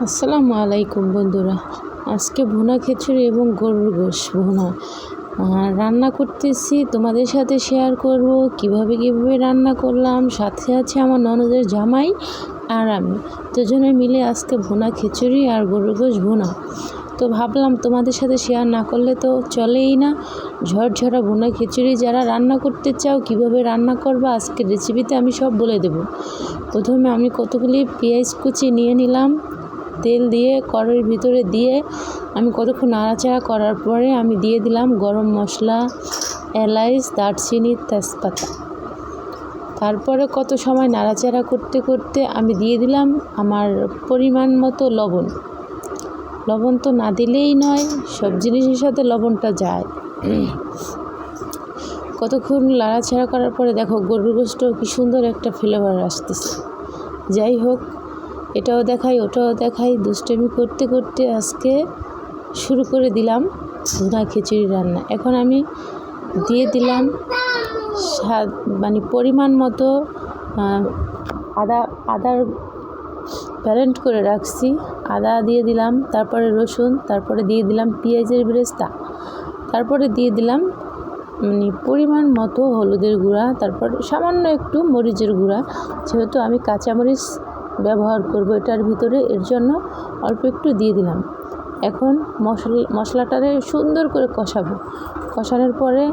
আসসালামু আলাইকুম বন্ধুরা। আজকে ভুনা খিচুড়ি এবং গরুর গোশ ভুনা রান্না করতেছি, তোমাদের সাথে শেয়ার করব কিভাবে রান্না করলাম। সাথে আছে আমার ননদের জামাই আর আমি, দুজনে মিলে আজকে ভুনা খিচুড়ি আর গরুর গোশ ভুনা। তো ভাবলাম তোমাদের সাথে শেয়ার না করলে তো চলেই না। ঝরঝরা ভুনা খিচুড়ি যারা রান্না করতে চাও, কিভাবে রান্না করবা আজকের রেসিপিতে আমি সব বলে দেব। প্রথমে আমি কতগুলি পেঁয়াজ কুচি নিয়ে নিলাম, তেল দিয়ে কড়াইয়ের ভিতরে দিয়ে আমি কতক্ষণ নাড়াচাড়া করার পরে আমি দিয়ে দিলাম গরম মশলা, এলাচ, দারচিনি, তেজপাতা। তারপরে কত সময় নাড়াচাড়া করতে করতে আমি দিয়ে দিলাম আমার পরিমাণ মতো লবণ। লবণ তো না দিলেই নয়, সব জিনিসের সাথে লবণটা যায়। কতক্ষণ নাড়াচাড়া করার পরে দেখো গরুর গোশটাও কি সুন্দর একটা ফ্লেভার আসতেছে। যাই হোক, এটাও দেখাই ওটাও দেখাই, দুষ্টামি করতে করতে আজকে শুরু করে দিলাম ভুনা খিচুড়ি রান্না। এখন আমি দিয়ে দিলাম পরিমাণ মতো আদার ব্যালেন্ড করে রাখছি, আদা দিয়ে দিলাম, তারপরে রসুন, তারপরে দিয়ে দিলাম পেঁয়াজের বেরেস্তা, তারপরে দিয়ে দিলাম পরিমাণ মতো হলুদের গুঁড়া, তারপর সামান্য একটু মরিচের গুঁড়া, যেহেতু আমি কাঁচামরিচ ব্যবহার করব এটার ভিতরে, এর জন্য অল্প একটু দিয়ে দিলাম। এখন মশলাটারে সুন্দর করে কষাবো। কষানোর পরে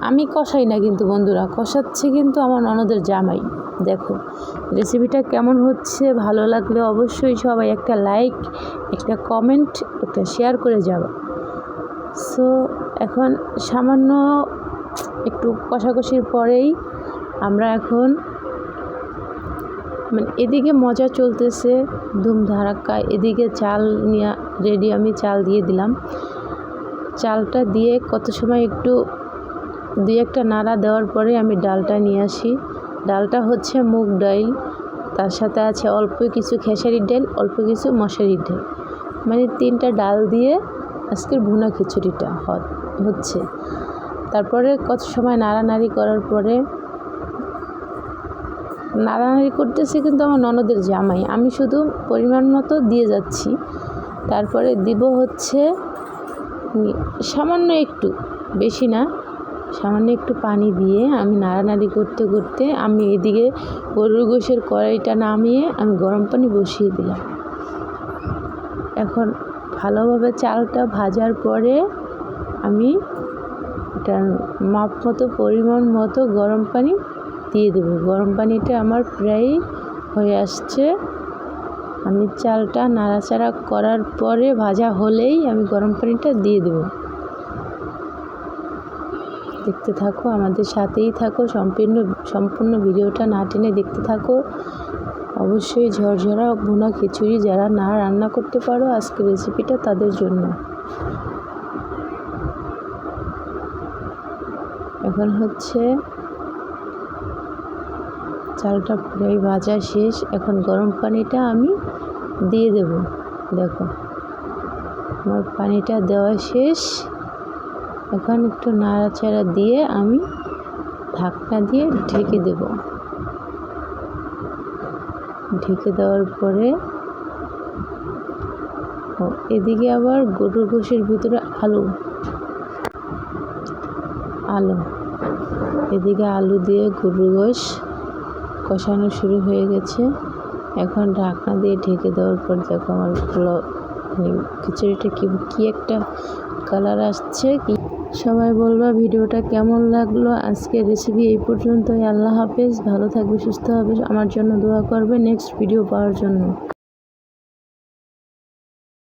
আমি কষাই না কিন্তু বন্ধুরা, কষাচ্ছে কিন্তু আমার ননদের জামাই। দেখো রেসিপিটা কেমন হচ্ছে, ভালো লাগলে অবশ্যই সবাই একটা লাইক, একটা কমেন্ট, একটা শেয়ার করে যাবে। সো এখন সামান্য একটু কষাকষির পরেই আমরা এখন এদিকে মজা চলতেছে ধুমধারাক্কা, এদিকে চাল নিয়ে রেডি। আমি চাল দিয়ে দিলাম, চালটা দিয়ে কত সময় একটু দুই একটা নাড়া দেওয়ার পরে আমি ডালটা নিয়ে আসি। ডালটা হচ্ছে মুগ ডাল, তার সাথে আছে অল্প কিছু খেসারির ডাল, অল্প কিছু মশারির ডাল, 3টা ডাল দিয়ে আজকের ভুনা খিচুড়িটা হচ্ছে। তারপরে কত সময় নাড়ানাড়ি করার পরে, নাড়ানাড়ি করতেছি কিন্তু আমার ননদের জামাই, আমি শুধু পরিমাণ মতো দিয়ে যাচ্ছি। তারপরে দিব হচ্ছে সামান্য একটু, বেশি না, সামান্য একটু পানি দিয়ে আমি নাড়ানাড়ি করতে করতে আমি এদিকে গরুর গোশের কড়াইটা নামিয়ে আমি গরম পানি বসিয়ে দিলাম। এখন ভালোভাবে চালটা ভাজার পরে আমি এটার মাপ মতো পরিমাণ মতো গরম পানি দিয়ে দেবো। গরম পানিটা আমার প্রায় হয়ে আসছে। আমি চালটা নাড়াচাড়া করার পরে ভাজা হলেই আমি গরম পানিটা দিয়ে দেব। দেখতে থাকো, আমাদের সাথেই থাকো, সম্পূর্ণ ভিডিওটা না টেনে দেখতে থাকো। অবশ্যই ঝরঝরা ভুনা খিচুড়ি যারা না রান্না করতে পারো, আজকের রেসিপিটা তাদের জন্য। এখন হচ্ছে চালটা প্রায় ভাজা শেষ, এখন গরম পানিটা আমি দিয়ে দেব। দেখো আমার পানিটা দেওয়া শেষ। এখন একটু নাড়াচাড়া দিয়ে আমি ঢাকনা দিয়ে ঢেকে দেব। ঢেকে দেওয়ার পরে এদিকে আবার গরুর গোশের ভিতরে আলু এদিকে আলু দিয়ে গরুর গোশ কষানো শুরু হয়ে গেছে। এখন ঢাকনা দিয়ে ঢেকে দেওয়ার পর দেখো আমার খিচুড়িটা কি একটা কালার আসছে। সবাই বলবা ভিডিওটা কেমন লাগলো। আজকের রেসিপি এই পর্যন্তই। আল্লাহ হাফেজ, ভালো থাকবে, সুস্থ হবে, আমার জন্য দোয়া করবে নেক্সট ভিডিও পাওয়ার জন্য।